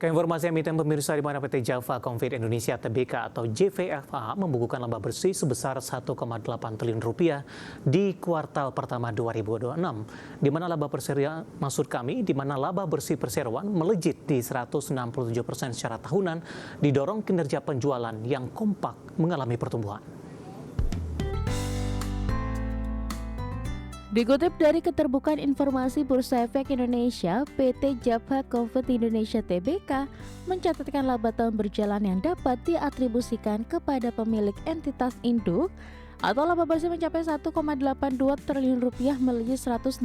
Ke informasi emiten pemirsa di mana PT Java Konfit Indonesia Tbk atau JVFA membukukan laba bersih sebesar 1,8 triliun rupiah di kuartal pertama 2026, di mana laba bersih perseroan melejit di 167% secara tahunan, didorong kinerja penjualan yang kompak mengalami pertumbuhan. Dikutip dari Keterbukaan Informasi Bursa Efek Indonesia, PT Java Konfit Indonesia Tbk mencatatkan laba tahun berjalan yang dapat diatribusikan kepada pemilik entitas induk atau laba bersih mencapai 1,82 triliun rupiah melejit 167%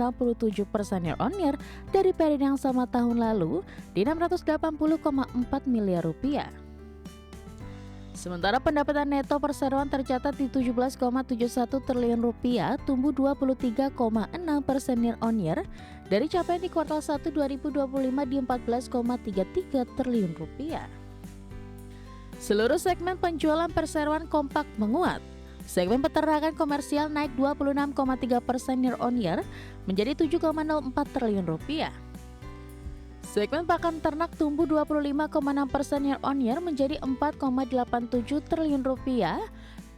year-on-year dari periode yang sama tahun lalu di 680,4 miliar rupiah. Sementara pendapatan neto perseroan tercatat di 17,71 triliun rupiah, tumbuh 23,6% year-on-year dari capaian di kuartal 1 2025 di 14,33 triliun rupiah. Seluruh segmen penjualan perseroan kompak menguat. Segmen peternakan komersial naik 26,3% year-on-year menjadi 7,04 triliun rupiah. Segmen pakan ternak tumbuh 25,6% year-on-year menjadi 4,87 triliun rupiah.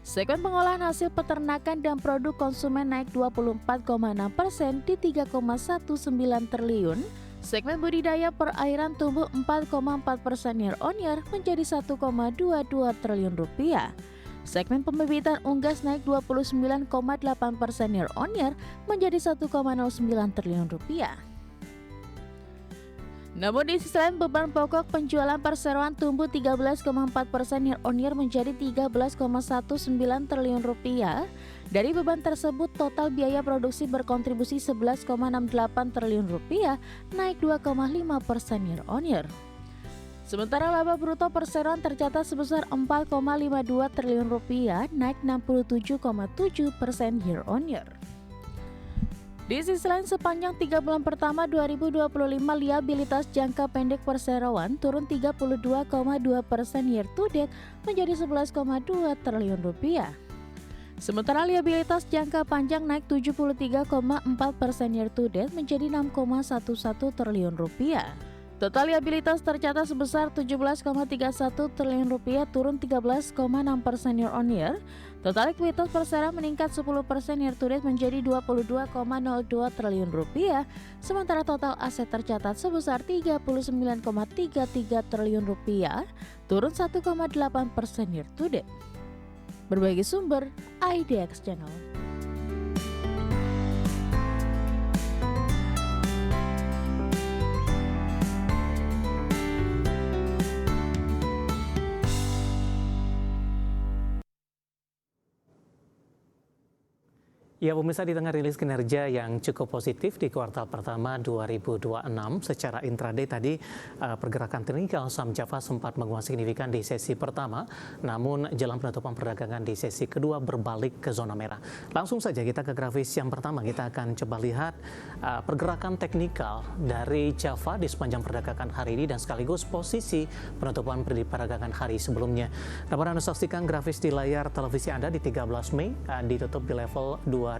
Segmen pengolahan hasil peternakan dan produk konsumen naik 24,6% di 3,19 triliun. Segmen budidaya perairan tumbuh 4,4% year-on-year menjadi 1,22 triliun rupiah. Segmen pembibitan unggas naik 29,8% year-on-year menjadi 1,09 triliun rupiah. Namun di sisi lain beban pokok penjualan perseroan tumbuh 13,4% year-on-year menjadi 13,19 triliun rupiah. Dari beban tersebut total biaya produksi berkontribusi 11,68 triliun rupiah, naik 2,5% year-on-year. Sementara laba bruto perseroan tercatat sebesar 4,52 triliun rupiah, naik 67,7% year-on-year. Di sisi lain, sepanjang 3 bulan pertama 2025, liabilitas jangka pendek perseroan turun 32,2% year to date menjadi 11,2 triliun rupiah. Sementara liabilitas jangka panjang naik 73,4% year to date menjadi 6,11 triliun rupiah. Total liabilitas tercatat sebesar 17,31 triliun rupiah, turun 13,6% year-on-year. Total likuiditas perseroan meningkat 10% year to date menjadi 22,02 triliun rupiah. Sementara total aset tercatat sebesar 39,33 triliun rupiah, turun 1,8% year to date. Berbagai sumber, IDX Channel. Ya, pemirsa, di tengah rilis kinerja yang cukup positif di kuartal pertama 2026 secara intraday tadi, pergerakan teknikal saham Java sempat menguat signifikan di sesi pertama, namun jelang penutupan perdagangan di sesi kedua berbalik ke zona merah. Langsung saja kita ke grafis yang pertama, kita akan coba lihat pergerakan teknikal dari Java di sepanjang perdagangan hari ini dan sekaligus posisi penutupan perdagangan hari sebelumnya. Dapat Anda saksikan grafis di layar televisi Anda di 13 Mei ditutup di level 2.540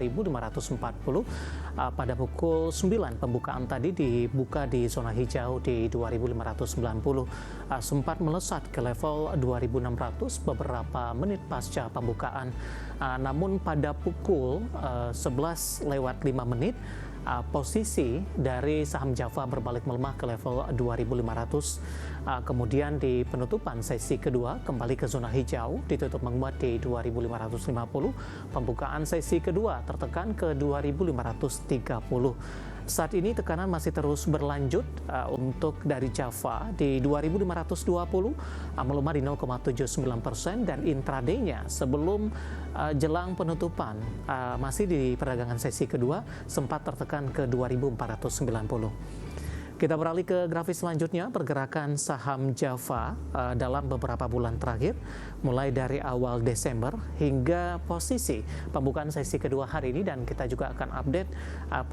pada pukul 9 pembukaan tadi dibuka di zona hijau di 2.590, sempat melesat ke level 2.600 beberapa menit pasca pembukaan, namun pada pukul 11 lewat 5 menit posisi dari saham Java berbalik melemah ke level 2.500. Kemudian di penutupan sesi kedua kembali ke zona hijau, ditutup menguat di 2.550. Pembukaan sesi kedua tertekan ke 2.530. Saat ini tekanan masih terus berlanjut untuk dari Java di 2.520, melemah di 0,79%, dan intradaynya sebelum jelang penutupan masih di perdagangan sesi kedua sempat tertekan ke 2.490. Kita beralih ke grafis selanjutnya, pergerakan saham Java dalam beberapa bulan terakhir, mulai dari awal Desember hingga posisi pembukaan sesi kedua hari ini, dan kita juga akan update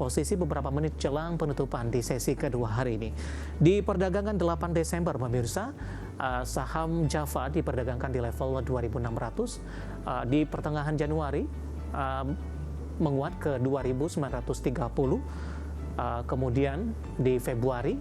posisi beberapa menit jelang penutupan di sesi kedua hari ini. Di perdagangan 8 Desember, pemirsa, saham Java diperdagangkan di level 2.600, di pertengahan Januari menguat ke 2.930. Kemudian di Februari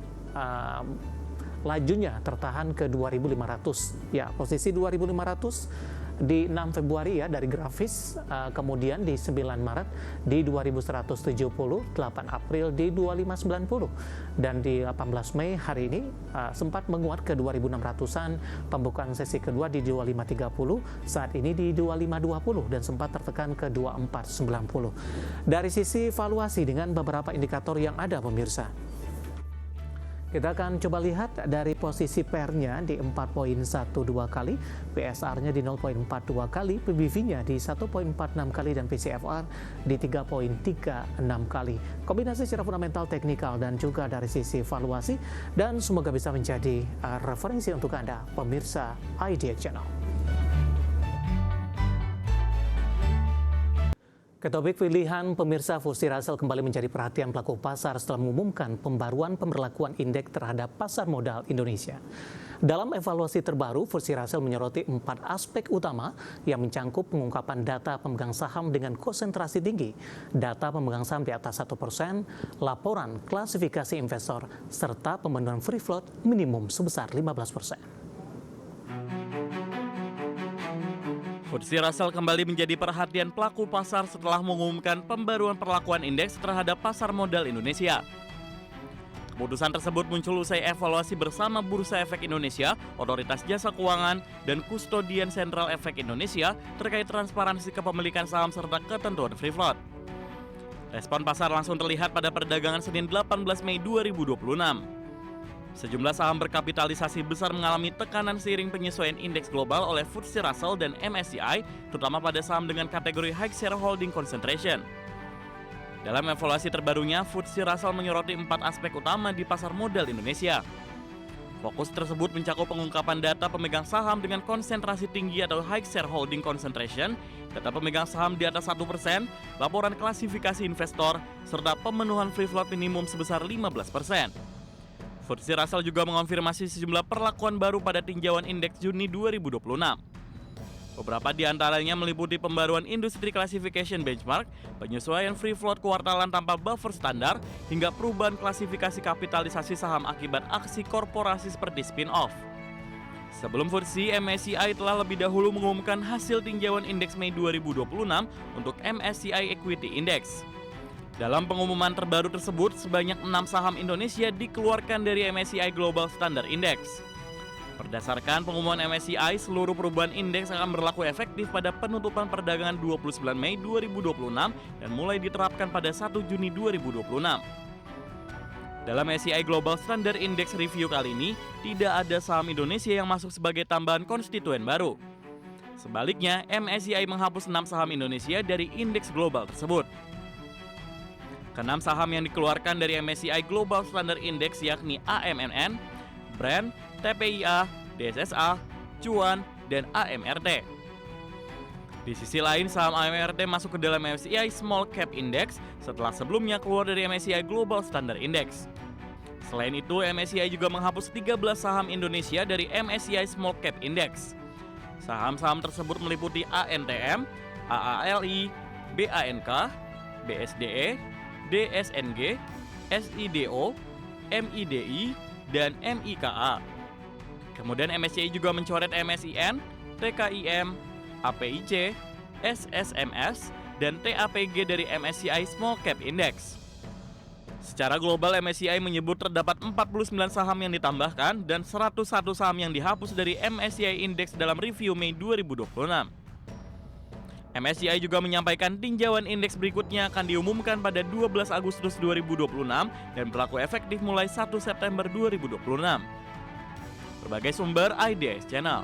lajunya tertahan ke 2.500. Ya, posisi 2.500 di 6 Februari ya dari grafis, kemudian di 9 Maret di 2170, 8 April di 2590, dan di 18 Mei hari ini sempat menguat ke 2600-an, pembukaan sesi kedua di 2530, saat ini di 2520 dan sempat tertekan ke 2490. Dari sisi valuasi dengan beberapa indikator yang ada pemirsa, kita akan coba lihat dari posisi PER-nya di 4.12 kali, PSR-nya di 0.42 kali, PBV-nya di 1.46 kali, dan PCFR di 3.36 kali. Kombinasi secara fundamental, teknikal, dan juga dari sisi valuasi, dan semoga bisa menjadi referensi untuk Anda, pemirsa IDX Channel. Ke topik pilihan, pemirsa, FTSE Russell kembali menjadi perhatian pelaku pasar setelah mengumumkan pembaruan pemberlakuan indeks terhadap pasar modal Indonesia. Dalam evaluasi terbaru, FTSE Russell menyoroti 4 aspek utama yang mencangkup pengungkapan data pemegang saham dengan konsentrasi tinggi, data pemegang saham di atas 1%, laporan klasifikasi investor, serta pemenuhan free float minimum sebesar 15%. FTSE Russell kembali menjadi perhatian pelaku pasar setelah mengumumkan pembaruan perlakuan indeks terhadap pasar modal Indonesia. Keputusan tersebut muncul usai evaluasi bersama Bursa Efek Indonesia, Otoritas Jasa Keuangan, dan Kustodian Sentral Efek Indonesia terkait transparansi kepemilikan saham serta ketentuan free float. Respon pasar langsung terlihat pada perdagangan Senin 18 Mei 2026. Sejumlah saham berkapitalisasi besar mengalami tekanan seiring penyesuaian indeks global oleh FTSE Russell dan MSCI, terutama pada saham dengan kategori High Shareholding Concentration. Dalam evaluasi terbarunya, FTSE Russell menyoroti 4 aspek utama di pasar modal Indonesia. Fokus tersebut mencakup pengungkapan data pemegang saham dengan konsentrasi tinggi atau High Shareholding Concentration, data pemegang saham di atas 1%, laporan klasifikasi investor, serta pemenuhan free float minimum sebesar 15%. FTSE Russell juga mengonfirmasi sejumlah perlakuan baru pada tinjauan indeks Juni 2026. Beberapa di antaranya meliputi pembaruan Industry Classification Benchmark, penyesuaian free float kuartalan tanpa buffer standar, hingga perubahan klasifikasi kapitalisasi saham akibat aksi korporasi seperti spin-off. Sebelum FTSE, MSCI telah lebih dahulu mengumumkan hasil tinjauan indeks Mei 2026 untuk MSCI Equity Index. Dalam pengumuman terbaru tersebut, sebanyak 6 saham Indonesia dikeluarkan dari MSCI Global Standard Index. Berdasarkan pengumuman MSCI, seluruh perubahan indeks akan berlaku efektif pada penutupan perdagangan 29 Mei 2026 dan mulai diterapkan pada 1 Juni 2026. Dalam MSCI Global Standard Index Review kali ini, tidak ada saham Indonesia yang masuk sebagai tambahan konstituen baru. Sebaliknya, MSCI menghapus 6 saham Indonesia dari indeks global tersebut. Keenam saham yang dikeluarkan dari MSCI Global Standard Index yakni AMNN, Brand, TPIA, DSSA, Cuan, dan AMRT. Di sisi lain, saham AMRT masuk ke dalam MSCI Small Cap Index setelah sebelumnya keluar dari MSCI Global Standard Index. Selain itu, MSCI juga menghapus 13 saham Indonesia dari MSCI Small Cap Index. Saham-saham tersebut meliputi ANTM, AALI, BANK, BSDE, DSNG, SIDO, MIDI, dan MIKA. Kemudian MSCI juga mencoret MSIN, TKIM, APIC, SSMS, dan TAPG dari MSCI Small Cap Index. Secara global, MSCI menyebut terdapat 49 saham yang ditambahkan dan 101 saham yang dihapus dari MSCI Index dalam review Mei 2026. MSCI juga menyampaikan tinjauan indeks berikutnya akan diumumkan pada 12 Agustus 2026 dan berlaku efektif mulai 1 September 2026. Berbagai sumber IDX Channel.